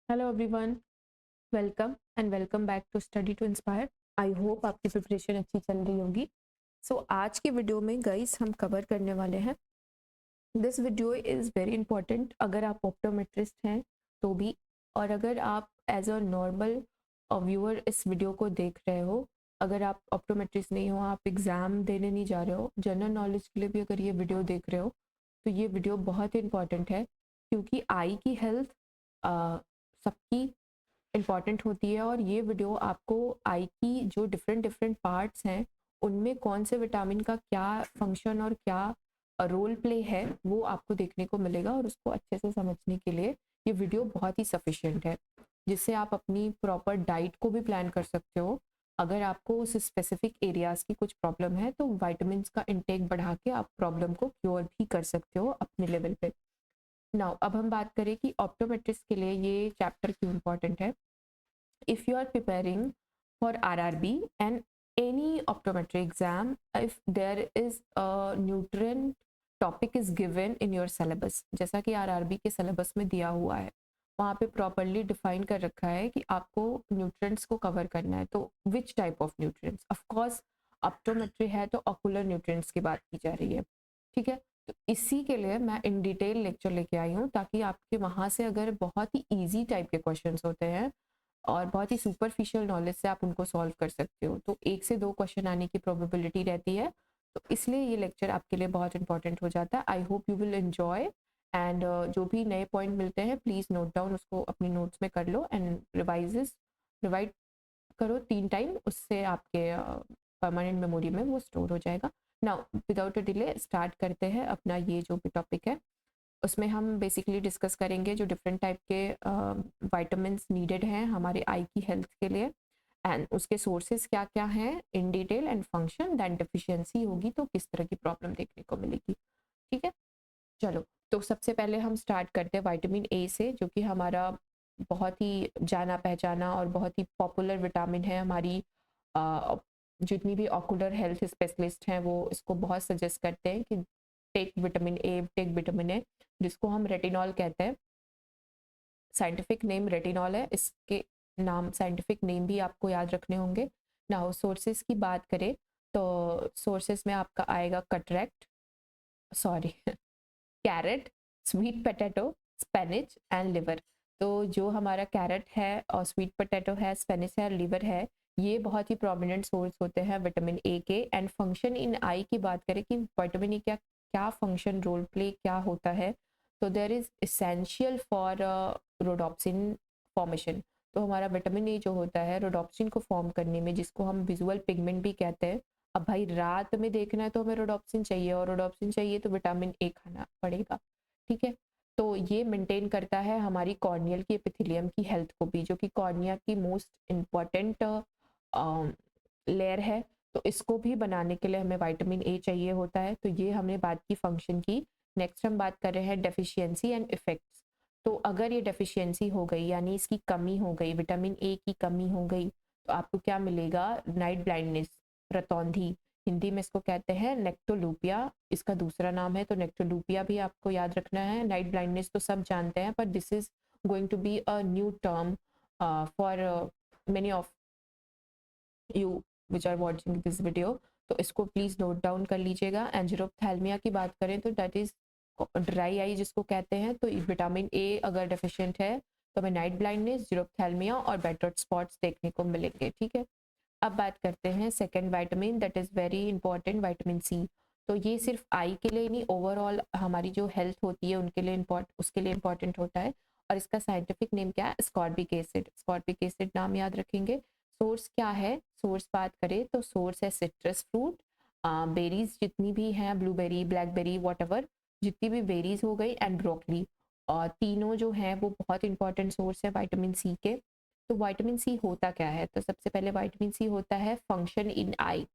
Hello everyone, welcome and welcome back to study to inspire. I hope आपकी preparation अच्छी चल रही होगी। आज की वीडियो में गाइस हम कवर करने वाले हैं, this video is very important अगर आप ऑप्टोमेट्रिस्ट हैं तो भी, और अगर आप एज अ नॉर्मल व्यूअर इस वीडियो को देख रहे हो, अगर आप ऑप्टोमेट्रिस्ट नहीं हो, आप एग्ज़ाम देने नहीं जा रहे हो, जनरल नॉलेज के लिए भी अगर ये वीडियो देख रहे हो तो ये वीडियो बहुत ही इंपॉर्टेंट है, क्योंकि आई की हेल्थ सबकी इम्पॉर्टेंट होती है। और ये वीडियो आपको आई की जो डिफरेंट डिफरेंट पार्ट्स हैं उनमें कौन से विटामिन का क्या फंक्शन और क्या रोल प्ले है वो आपको देखने को मिलेगा, और उसको अच्छे से समझने के लिए ये वीडियो बहुत ही सफिशिएंट है, जिससे आप अपनी प्रॉपर डाइट को भी प्लान कर सकते हो। अगर आपको उस स्पेसिफिक एरियाज की कुछ प्रॉब्लम है तो विटामिन का इंटेक बढ़ा के आप प्रॉब्लम को क्योर भी कर सकते हो अपने लेवल पे। नाउ अब हम बात करें कि ऑप्टोमेट्रिस्ट के लिए ये चैप्टर क्यों इम्पोर्टेंट है। If you are preparing for RRB and any optometry exam, if there is a nutrient topic is given in your syllabus, जैसा कि RRB के syllabus में दिया हुआ है, वहाँ पे प्रॉपरली डिफाइन कर रखा है कि आपको न्यूट्रिएंट्स को कवर करना है। तो which type of nutrients, of course optometry है तो ऑकुलर न्यूट्रिएंट्स की बात की जा रही है, ठीक है। तो इसी के लिए मैं इन डिटेल लेक्चर लेके आई हूँ, ताकि आपके वहाँ से अगर बहुत ही ईजी टाइप के क्वेश्चंस होते हैं और बहुत ही सुपरफिशियल नॉलेज से आप उनको सॉल्व कर सकते हो, तो 1 से 2 क्वेश्चन आने की प्रोबेबिलिटी रहती है। तो इसलिए ये लेक्चर आपके लिए बहुत इंपॉर्टेंट हो जाता है। I hope you will enjoy, and जो भी नए पॉइंट मिलते हैं प्लीज़ नोट डाउन, उसको अपनी नोट्स में कर लो एंड रिवाइज करो 3 टाइम, उससे आपके परमानेंट मेमोरी में वो स्टोर हो जाएगा। Now without a delay start करते हैं अपना ये जो भी टॉपिक है। उसमें हम बेसिकली डिस्कस करेंगे जो डिफरेंट टाइप के विटामिन्स नीडेड हैं हमारे आई की हेल्थ के लिए, एंड उसके सोर्सेज क्या क्या हैं in detail, and function, then deficiency होगी तो किस तरह की प्रॉब्लम देखने को मिलेगी, ठीक है। चलो, तो सबसे पहले हम स्टार्ट करते हैं विटामिन ए से, जो कि हमारा बहुत ही जाना पहचाना और बहुत ही पॉपुलर विटामिन है। हमारी जितनी भी ऑकुलर हेल्थ स्पेशलिस्ट हैं वो इसको बहुत सजेस्ट करते हैं कि take vitamin A, take vitamin A, जिसको हम रेटिनॉल कहते हैं। साइंटिफिक नेम रेटिनॉल है, इसके नाम साइंटिफिक नेम भी आपको याद रखने होंगे। नाउ सोर्सेज की बात करें तो सोर्सेज में आपका आएगा cataract, sorry carrot, sweet potato, spinach and liver. तो जो हमारा कैरेट है और स्वीट पोटैटो है, स्पेनिच है और लिवर है, ये बहुत ही प्रोमिनेंट सोर्स होते हैं विटामिन ए के। एंड फंक्शन इन आई की बात करें कि विटामिन ए क्या क्या फंक्शन रोल प्ले क्या होता है, तो there is essential for rhodopsin formation. तो हमारा विटामिन ए जो होता है रोडोप्सिन को फॉर्म करने में, जिसको हम विजुअल पिगमेंट भी कहते हैं। अब भाई रात में देखना है तो हमें रोडोप्सिन चाहिए, और रोडोप्सिन चाहिए तो विटामिन ए खाना पड़ेगा, ठीक है। तो ये मेंटेन करता है हमारी कॉर्नियल की एपिथेलियम की हेल्थ को भी, जो कि कॉर्निया की मोस्ट इम्पॉर्टेंट लेयर है। तो इसको भी बनाने के लिए हमें विटामिन ए चाहिए होता है। तो ये हमने बात की फंक्शन की। नेक्स्ट हम बात कर रहे हैं डेफिशिएंसी एंड इफेक्ट्स। तो अगर ये डेफिशिएंसी हो गई, यानी इसकी कमी हो गई, विटामिन ए की कमी हो गई, तो आपको क्या मिलेगा? नाइट ब्लाइंडनेस, रतौंधी, हिंदी में इसको कहते हैं नेक्टोलूपिया, इसका दूसरा नाम है। तो नेक्टोलूपिया भी आपको याद रखना है। नाइट ब्लाइंडनेस तो सब जानते हैं, पर this is going to be a new term for many of you which are watching this video. तो इसको प्लीज़ नोट डाउन कर लीजिएगा। एंजियोप्थैल्मिया की बात करें तो दैट इज ड्राई आई जिसको कहते हैं। तो विटामिन ए अगर डेफिशिएंट है तो हमें नाइट ब्लाइंडनेस, जीरोप्थैल्मिया और बेटर स्पॉट्स देखने को मिलेंगे, ठीक है। अब बात करते हैं second vitamin, that is very important, vitamin C. तो ये सिर्फ आई के लिए नहीं, ओवरऑल हमारी जो हेल्थ होती है उनके लिए उसके लिए इम्पॉर्टेंट होता है। और इसका साइंटिफिक नेम क्या है? Ascorbic acid. स्कॉर्बिक एसिड नाम याद रखेंगे। सोर्स क्या है? सोर्स बात करें तो सोर्स है सिट्रस फ्रूट, बेरीज जितनी भी हैं, ब्लूबेरी, ब्लैकबेरी, वॉटएवर, जितनी भी बेरीज हो गई, एंड ब्रोकली, और तीनों जो हैं वो बहुत इंपॉर्टेंट सोर्स है विटामिन सी के। तो विटामिन सी होता क्या है? तो सबसे पहले विटामिन सी होता है फंक्शन इन आई।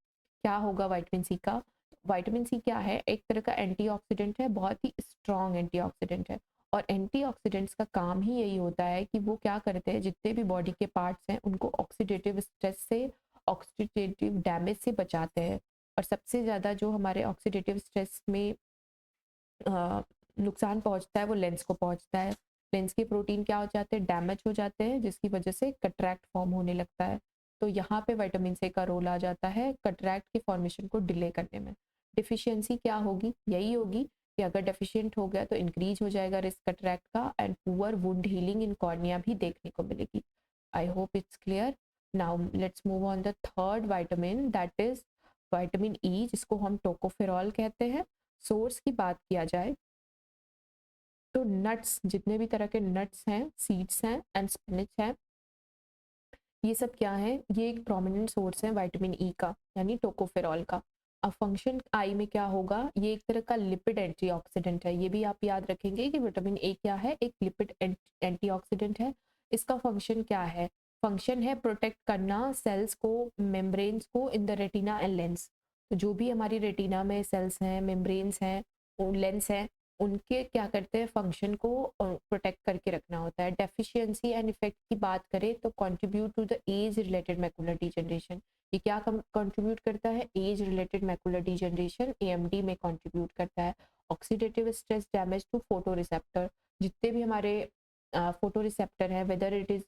क्या होगा विटामिन सी का? विटामिन सी क्या है? एक तरह का एंटीऑक्सीडेंट है, बहुत ही स्ट्रॉन्ग एंटीऑक्सीडेंट है। और एंटीऑक्सीडेंट्स का काम ही यही होता है कि वो क्या करते हैं, जितने भी बॉडी के पार्ट्स हैं उनको ऑक्सीडेटिव स्ट्रेस से, ऑक्सीडेटिव डैमेज से बचाते हैं। और सबसे ज़्यादा जो हमारे ऑक्सीडेटिव स्ट्रेस में नुकसान पहुंचता है वो लेंस को पहुंचता है। लेंस के प्रोटीन क्या हो जाते हैं, डैमेज हो जाते हैं, जिसकी वजह से कटरैक्ट फॉर्म होने लगता है। तो यहाँ पे विटामिन सी का रोल आ जाता है कटरैक्ट के फॉर्मेशन को डिले करने में। डिफिशियंसी क्या होगी, यही होगी कि अगर डेफिशिएंट हो गया तो इंक्रीज हो जाएगा रिस्क कटरैक्ट का, and poor wound healing in cornea भी देखने को मिलेगी। I hope it's clear. Now let's move on the third vitamin, that is vitamin E, जिसको हम टोकोफेरॉल कहते हैं। सोर्स की बात किया जाए तो नट्स, जितने भी तरह के नट्स हैं, सीड्स हैं एंड स्पिनच हैं, ये सब क्या है, ये एक प्रोमिनेंट सोर्स है विटामिन ई का, यानी टोकोफेरॉल का। अब फंक्शन आई में क्या होगा, ये एक तरह का लिपिड एंटीऑक्सीडेंट है। ये भी आप याद रखेंगे कि विटामिन ए क्या है, एक लिपिड एंटीऑक्सीडेंट है। इसका फंक्शन क्या है, फंक्शन है प्रोटेक्ट करना सेल्स को, मेम्ब्रेन्स को in the retina and lens. तो जो भी हमारी रेटिना में सेल्स हैं, मेम्ब्रेन्स हैं, लेंस हैं, उनके क्या करते हैं, फंक्शन को प्रोटेक्ट करके रखना होता है। डेफिशिएंसी एंड इफेक्ट की बात करें तो contribute to the age related macular degeneration. ये क्या कंट्रीब्यूट करता है, age related macular degeneration AMD में कंट्रीब्यूट करता है। Oxidative stress damage to photoreceptor, जितने भी हमारे फोटो रिसेप्टर हैं, whether it is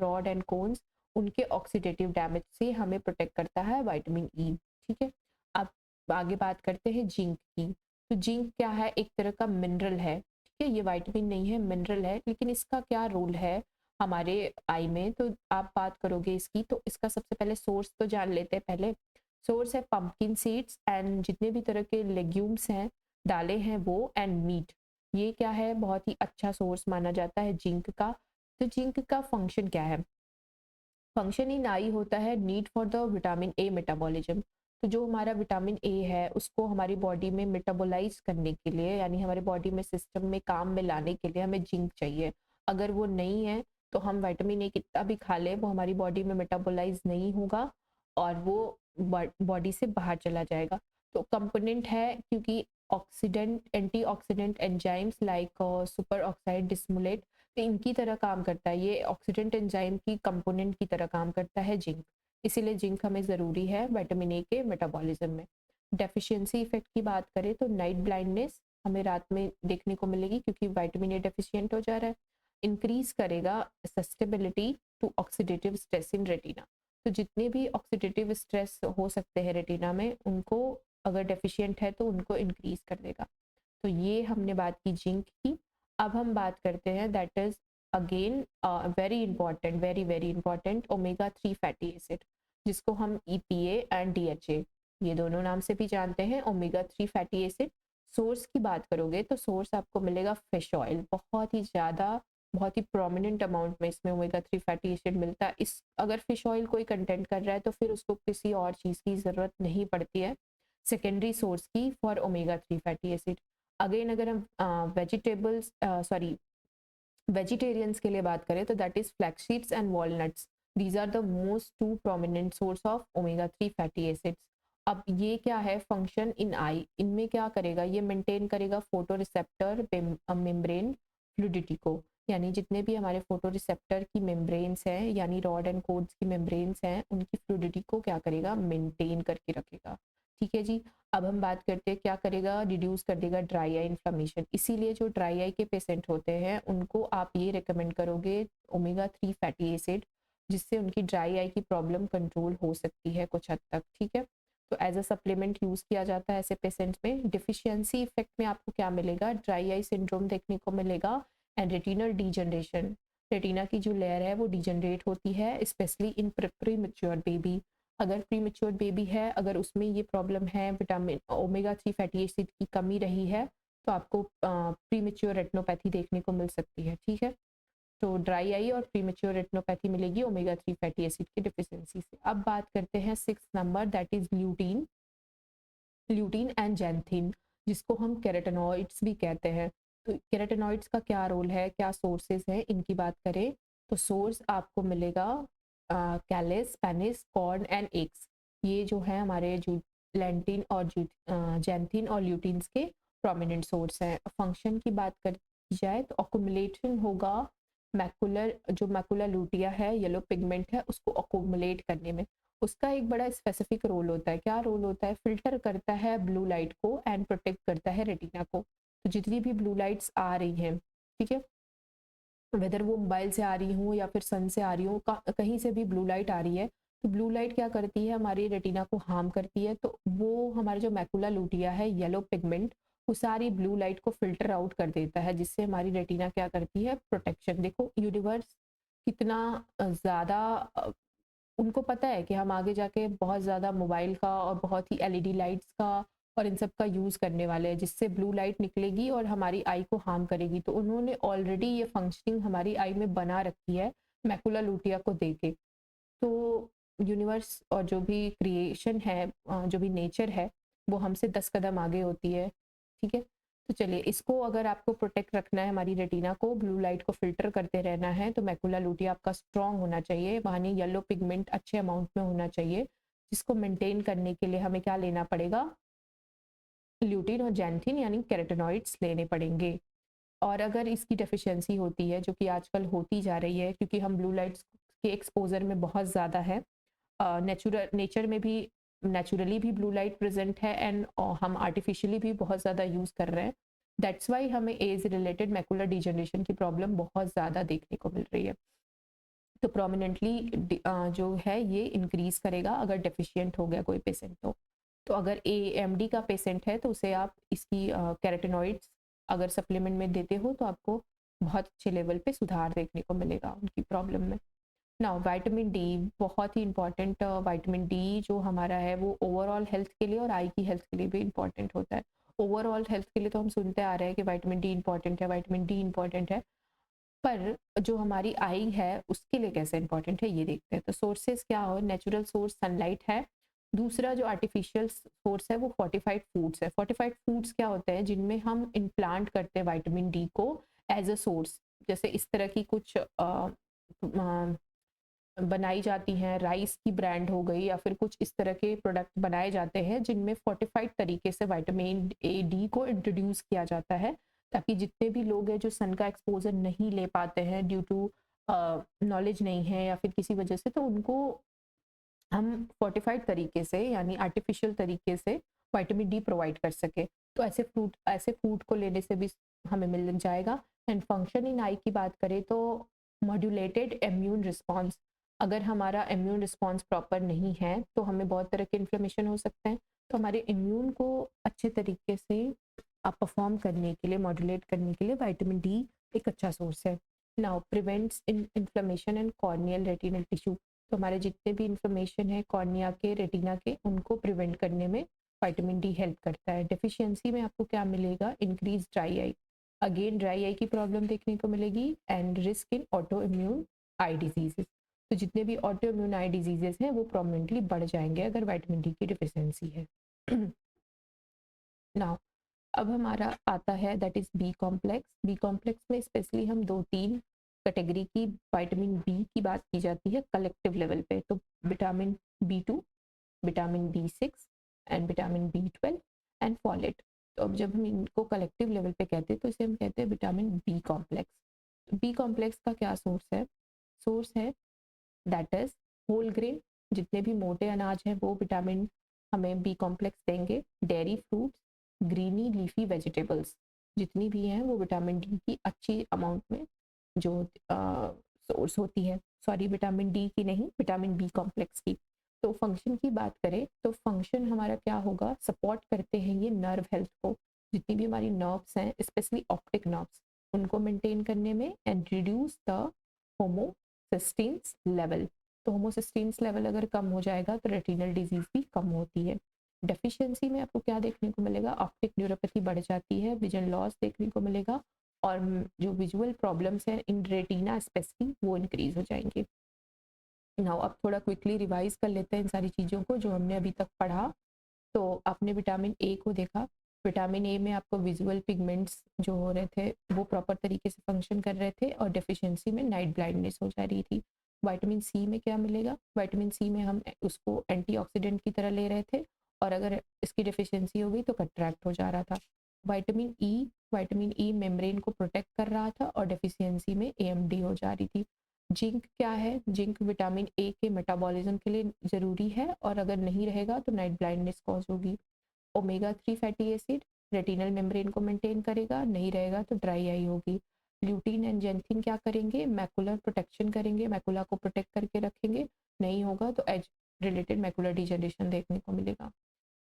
rod and cones, उनके ऑक्सीडेटिव डैमेज से हमें प्रोटेक्ट करता है विटामिन ई। ठीक है, अब आगे बात करते हैं जिंक की। तो जिंक क्या है, एक तरह का मिनरल है। ठीक है, ये विटामिन नहीं है, मिनरल है, लेकिन इसका क्या रोल है हमारे आई में, तो आप बात करोगे इसकी, तो इसका सबसे पहले सोर्स तो जान लेते हैं। पहले सोर्स है पंपकिन सीड्स एंड जितने भी तरह के लेग्यूम्स हैं, दालें हैं वो, एंड मीट। ये क्या है, बहुत ही अच्छा सोर्स माना जाता है जिंक का। तो जिंक का फंक्शन क्या है, फंक्शन इन आई होता है need for the vitamin A metabolism. तो जो हमारा विटामिन ए है उसको हमारी बॉडी में मेटाबोलाइज करने के लिए, यानी हमारे बॉडी में सिस्टम में काम में लाने के लिए हमें जिंक चाहिए। अगर वो नहीं है तो हम विटामिन ए कितना भी खा लें, वो हमारी बॉडी में मेटाबोलाइज नहीं होगा और वो बॉडी से बाहर चला जाएगा। तो कंपोनेंट है, क्योंकि oxidant, antioxidant enzymes like superoxide dismutase, तो इनकी तरह काम करता है। ये ऑक्सीडेंट एंजाइम की कंपोनेंट की तरह काम करता है जिंक, इसीलिए जिंक हमें ज़रूरी है विटामिन ए के मेटाबॉलिज्म में। डेफिशिएंसी इफेक्ट की बात करें तो नाइट ब्लाइंडनेस हमें रात में देखने को मिलेगी, क्योंकि विटामिन ए डेफिशिएंट हो जा रहा है। इंक्रीज करेगा susceptibility to oxidative stress in retina. तो जितने भी ऑक्सीडेटिव स्ट्रेस हो सकते हैं रेटिना में, उनको अगर डेफिशिएंट है तो उनको इंक्रीज कर देगा। तो ये हमने बात की जिंक की। अब हम बात करते हैं that is again very important, very very important, omega 3 fatty acid, जिसको हम ईपीए एंड डीएचए, ये दोनों नाम से भी जानते हैं, ओमेगा 3 फैटी एसिड। सोर्स की बात करोगे तो सोर्स आपको मिलेगा फिश ऑयल, बहुत ही ज़्यादा, बहुत ही प्रोमिनेंट अमाउंट में इसमें ओमेगा 3 फैटी एसिड मिलता है। इस अगर फिश ऑयल कोई कंटेंट कर रहा है तो फिर उसको किसी और चीज़ की ज़रूरत नहीं पड़ती है सेकेंडरी सोर्स की for omega 3 fatty acid. Again अगर हम वेजिटेबल्स सॉरी वेजिटेरियंस के लिए बात करें तो that is flax seeds and walnuts, these are the most two prominent source of omega 3 fatty acids. अब ये क्या है, फंक्शन इन आई, इनमें क्या करेगा, ये मेंटेन करेगा फोटो रिसेप्टर मेम्ब्रेन फ्लूडिटी को, यानी जितने भी हमारे फोटो रिसेप्टर की मेम्ब्रेन्स हैं, यानी रॉड एंड कोड्स की मेम्ब्रेन्स हैं, उनकी फ्लूडिटी को क्या करेगा, मेंटेन करके रखेगा। ठीक है जी। अब हम बात करते हैं क्या करेगा, रिड्यूस कर देगा ड्राई आई इन्फ्लामेशन। इसीलिए जो ड्राई आई के पेशेंट होते हैं उनको आप ये रिकमेंड करोगे ओमेगा 3 फैटी एसिड, जिससे उनकी ड्राई आई की प्रॉब्लम कंट्रोल हो सकती है कुछ हद तक। ठीक है, तो एज अ सप्लीमेंट यूज़ किया जाता है ऐसे पेशेंट्स में। डिफिशियंसी इफेक्ट में आपको क्या मिलेगा, ड्राई आई सिंड्रोम देखने को मिलेगा एंड रेटिनल डीजनरेशन। रेटिना की जो लेयर है वो डीजनरेट होती है, specially in pre mature baby. अगर प्री मैच्योर बेबी है, अगर उसमें ये प्रॉब्लम है, विटामिन ओमेगा 3 फैटी एसिड की कमी रही है, तो आपको प्री मैच्योर रेटिनोपैथी देखने को मिल सकती है। ठीक है, तो ड्राई आई और प्री मैच्योर रेटिनोपैथी मिलेगी ओमेगा 3 फैटी एसिड की डिफिशियंसी से। अब बात करते हैं 6 number, that is lutein, lutein and xanthine, जिसको हम केराटिनॉइड्स भी कहते हैं। तो केराटिनॉइड्स का क्या रोल है, क्या सोर्सेज है, इनकी बात करें तो सोर्स आपको मिलेगा Kallis, Spanish, corn and eggs. ये जो है हमारे जो लेंटिन और जैंथिन और ल्यूटिन्स के प्रोमिनेंट सोर्स हैं। फंक्शन की बात कर जाए तो अकुमुलेशन होगा मैकुलर, जो मैकुलर लूटिया है, येलो पिगमेंट है, उसको अकुमुलेट करने में। उसका एक बड़ा स्पेसिफिक रोल होता है। क्या रोल होता है, फिल्टर करता है ब्लू लाइट को एंड प्रोटेक्ट करता है रेटिना को। तो जितनी भी ब्लू लाइट्स आ रही हैं, ठीक है, वेदर वो मोबाइल से आ रही हो या फिर सन से आ रही हो, कहीं से भी ब्लू लाइट आ रही है, तो ब्लू लाइट क्या करती है, हमारी रेटिना को हार्म करती है। तो वो हमारे जो मैकुला लूटिया है, येलो पिगमेंट, वो सारी ब्लू लाइट को फिल्टर आउट कर देता है, जिससे हमारी रेटिना क्या करती है, प्रोटेक्शन। देखो यूनिवर्स कितना ज़्यादा उनको पता है कि हम आगे जाके बहुत ज़्यादा मोबाइल का और बहुत ही एलईडी लाइट्स का और इन सब का यूज़ करने वाले हैं, जिससे ब्लू लाइट निकलेगी और हमारी आई को हार्म करेगी। तो उन्होंने ऑलरेडी ये फंक्शनिंग हमारी आई में बना रखी है मैकुला लूटिया को देके। तो यूनिवर्स और जो भी क्रिएशन है, जो भी नेचर है, वो हमसे 10 कदम आगे होती है। ठीक है, तो चलिए, इसको अगर आपको प्रोटेक्ट रखना है, हमारी रेटिना को ब्लू लाइट को फिल्टर करते रहना है, तो मैकुला लूटिया आपका स्ट्रांग होना चाहिए, वहाँ येलो पिगमेंट अच्छे अमाउंट में होना चाहिए, जिसको मेंटेन करने के लिए हमें क्या लेना पड़ेगा, ल्यूटिन और जैंथिन यानी कैरोटिनॉइड्स लेने पड़ेंगे। और अगर इसकी डेफिशिएंसी होती है, जो कि आजकल होती जा रही है, क्योंकि हम ब्लू लाइट्स के एक्सपोजर में बहुत ज़्यादा है, नेचर में भी नेचुरली भी ब्लू लाइट प्रेजेंट है, एंड हम आर्टिफिशियली भी बहुत ज़्यादा यूज़ कर रहे हैं। दैट्स वाई हमें एज रिलेटेड मैकुलर डिजनरेशन की प्रॉब्लम बहुत ज़्यादा देखने को मिल रही है। तो प्रोमिनेंटली जो है ये इंक्रीज करेगा अगर डेफिशिएंट हो गया कोई पेशेंट। तो अगर AMD का पेशेंट है, तो उसे आप इसकी कैरोटिनॉइड्स अगर सप्लीमेंट में देते हो, तो आपको बहुत अच्छे लेवल पे सुधार देखने को मिलेगा उनकी प्रॉब्लम में। नाउ विटामिन डी बहुत ही इंपॉर्टेंट, विटामिन डी जो हमारा है वो ओवरऑल हेल्थ के लिए और आई की हेल्थ के लिए भी इंपॉर्टेंट होता है। ओवरऑल हेल्थ के लिए तो हम सुनते आ रहे हैं कि विटामिन डी इंपॉर्टेंट है, विटामिन डी इंपॉर्टेंट है, पर जो हमारी आई है उसके लिए कैसे इंपॉर्टेंट है ये देखते हैं। तो सोर्सेज क्या हो, नेचुरल सोर्स सनलाइट है। दूसरा जो आर्टिफिशियल सोर्स है वो फोर्टिफाइड फूड्स है। फोर्टिफाइड फूड्स क्या होते हैं, जिनमें हम इम्प्लांट करते हैं विटामिन डी को एज अ सोर्स। जैसे इस तरह की कुछ बनाई जाती हैं, राइस की ब्रांड हो गई या फिर कुछ इस तरह के प्रोडक्ट बनाए जाते हैं जिनमें फोर्टिफाइड तरीके से विटामिन A D को इंट्रोड्यूस किया जाता है, ताकि जितने भी लोग हैं जो सन का एक्सपोजर नहीं ले पाते हैं ड्यू टू नॉलेज नहीं है या फिर किसी वजह से, तो उनको हम फोर्टिफाइड तरीके से यानी आर्टिफिशियल तरीके से विटामिन डी प्रोवाइड कर सके। तो ऐसे फूड को लेने से भी हमें मिल जाएगा। एंड फंक्शन इन आई की बात करें तो मॉड्यूलेटेड इम्यून रिस्पॉन्स, अगर हमारा इम्यून रिस्पॉन्स प्रॉपर नहीं है तो हमें बहुत तरह के इन्फ्लेमेशन हो सकते हैं। तो हमारे इम्यून को अच्छे तरीके से परफॉर्म करने के लिए, मॉड्यूलेट करने के लिए विटामिन डी एक अच्छा सोर्स है। Now prevents inflammation and corneal retinal tissue, तो हमारे जितने भी इन्फ्लेमेशन है कॉर्निया के, रेटिना के, उनको प्रिवेंट करने में विटामिन डी हेल्प करता है। डेफिशिएंसी में आपको क्या मिलेगा, increase dry eye, again dry eye की प्रॉब्लम देखने को मिलेगी, and risk in auto immune I diseases. तो जितने भी ऑटो इम्यून आई डिजीजेस हैं वो प्रोमिनेंटली बढ़ जाएंगे अगर विटामिन डी की डिफिशियंसी है। नाउ अब हमारा आता है that is B complex. B complex में स्पेशली हम 2-3 कैटेगरी की विटामिन बी की बात की जाती है कलेक्टिव लेवल पे। तो vitamin B2, vitamin B6 and vitamin B12 and folate. तो अब जब हम इनको कलेक्टिव लेवल पे कहते हैं तो इसे हम कहते हैं vitamin B complex. B complex का क्या सोर्स है दैट इज होल ग्रेन, जितने भी मोटे अनाज हैं वो विटामिन हमें बी कॉम्प्लेक्स देंगे। Dairy fruits, greeny leafy vegetables जितनी भी हैं वो विटामिन डी की अच्छी अमाउंट में जो सोर्स होती है। सॉरी, विटामिन डी की नहीं, विटामिन बी कॉम्प्लेक्स की। तो फंक्शन की बात करें तो फंक्शन हमारा क्या होगा, सपोर्ट करते हैं ये नर्व हेल्थ को, जितनी भी हमारी नर्व्स हैं स्पेशली ऑप्टिक नर्व्स, उनको मेंटेन करने में, एंड रिड्यूस द होमोसिस्टीन्स लेवल। तो होमोसिस्टीन्स लेवल अगर कम हो जाएगा तो रेटिनल डिजीज भी कम होती है। डेफिशिएंसी में आपको क्या देखने को मिलेगा, ऑप्टिक न्यूरोपैथी बढ़ जाती है, विजन लॉस देखने को मिलेगा, और जो विजुअल प्रॉब्लम्स हैं इन रेटिना स्पेशली वो इंक्रीज हो जाएंगे। नाउ अब थोड़ा क्विकली रिवाइज कर लेते हैं इन सारी चीज़ों को जो हमने अभी तक पढ़ा। तो आपने विटामिन ए को देखा, विटामिन ए में आपको विजुअल पिगमेंट्स जो हो रहे थे वो प्रॉपर तरीके से फंक्शन कर रहे थे, और डेफिशिएंसी में नाइट ब्लाइंडनेस हो जा रही थी। विटामिन सी में क्या मिलेगा, विटामिन सी में हम उसको एंटीऑक्सीडेंट की तरह ले रहे थे, और अगर इसकी डेफिशिएंसी हो गई तो कट्रैक्ट हो जा रहा था। विटामिन ई मेम्ब्रेन को प्रोटेक्ट कर रहा था, और डेफिशिएंसी में AMD हो जा रही थी। जिंक क्या है, जिंक विटामिन ए के मेटाबॉलिज्म के लिए ज़रूरी है, और अगर नहीं रहेगा तो नाइट ब्लाइंडनेस कॉज होगी। Omega 3 fatty acid retinal membrane को मेंटेन करेगा, नहीं रहेगा तो ड्राई आई होगी। ल्यूटीन एंड जेंथिन क्या करेंगे, मैकुलर प्रोटेक्शन करेंगे, मैकुला को प्रोटेक्ट करके रखेंगे, नहीं होगा तो एज रिलेटेड मैकुलर डिजनरेशन देखने को मिलेगा।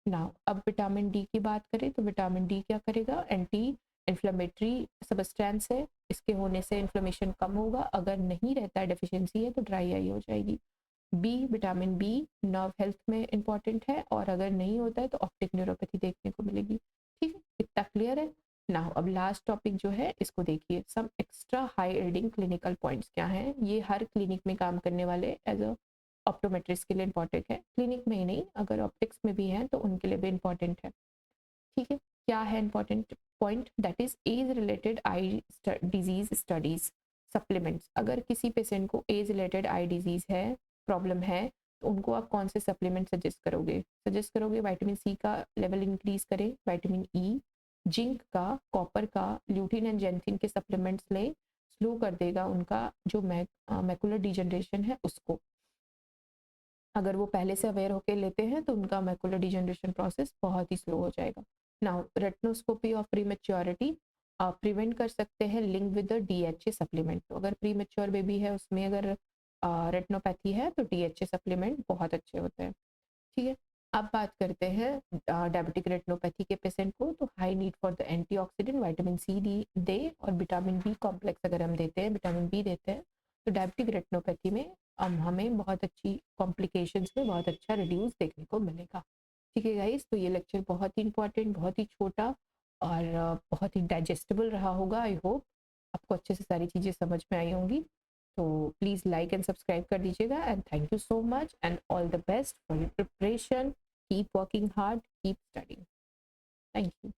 नाउ अब विटामिन डी की बात करें तो विटामिन डी क्या करेगा, एंटी इन्फ्लेमेटरी सब्सटेंस है, इसके होने से इन्फ्लेमेशन कम होगा, अगर नहीं रहता है डेफिशिएंसी है तो ड्राई आई हो जाएगी। B, vitamin B nerve health में इंपॉर्टेंट है, और अगर नहीं होता है तो ऑप्टिक न्यूरोपैथी देखने को मिलेगी। ठीक है, इतना क्लियर है ना। अब लास्ट टॉपिक जो है इसको देखिए, some extra high yielding clinical points क्या हैं, ये हर क्लिनिक में काम करने वाले एज अ ऑप्टोमेट्रिस्ट के लिए इंपॉर्टेंट है, क्लिनिक में ही नहीं, अगर ऑप्टिक्स में भी हैं तो उनके लिए भी इंपॉर्टेंट है। ठीक है, क्या है important point, that is age related eye disease studies supplements. अगर किसी पेशेंट को एज रिलेटेड आई डिजीज है, प्रॉब्लम है, तो उनको आप कौन से सप्लीमेंट सजेस्ट करोगे, विटामिन सी का लेवल इंक्रीज करें, विटामिन ई, जिंक का, कॉपर का, ल्यूटिन एंड जेंथिन के सप्लीमेंट्स लें, स्लो कर देगा उनका जो मैकुलर डिजनरेशन है उसको। अगर वो पहले से अवेयर होकर लेते हैं तो उनका मैकुलर डिजनरेशन प्रोसेस बहुत ही स्लो हो जाएगा। Now retinoscopy of prematurity prevent कर सकते हैं link with the DHA supplement. तो अगर प्रीमेच्योर बेबी है उसमें अगर रेटिनोपैथी है तो डीएचए सप्लीमेंट बहुत अच्छे होते हैं। ठीक है, अब बात करते हैं डायबिटिक रेटिनोपैथी के पेशेंट को, तो high need for the antioxidant vitamin C D दे, और विटामिन बी कॉम्प्लेक्स अगर हम देते हैं, विटामिन बी देते हैं, तो डायबिटिक रेटिनोपैथी में हमें बहुत अच्छी कॉम्प्लिकेशंस में बहुत अच्छा रिड्यूस देखने को मिलेगा। ठीक है गाइस, तो ये लेक्चर बहुत ही इंपॉर्टेंट, बहुत ही छोटा और बहुत ही डाइजेस्टेबल रहा होगा। आई होप आपको अच्छे से सारी चीज़ें समझ में आई होंगी। तो प्लीज़ लाइक एंड सब्सक्राइब कर दीजिएगा, and thank you so much and all the best for your preparation. Keep working hard, keep studying. Thank you.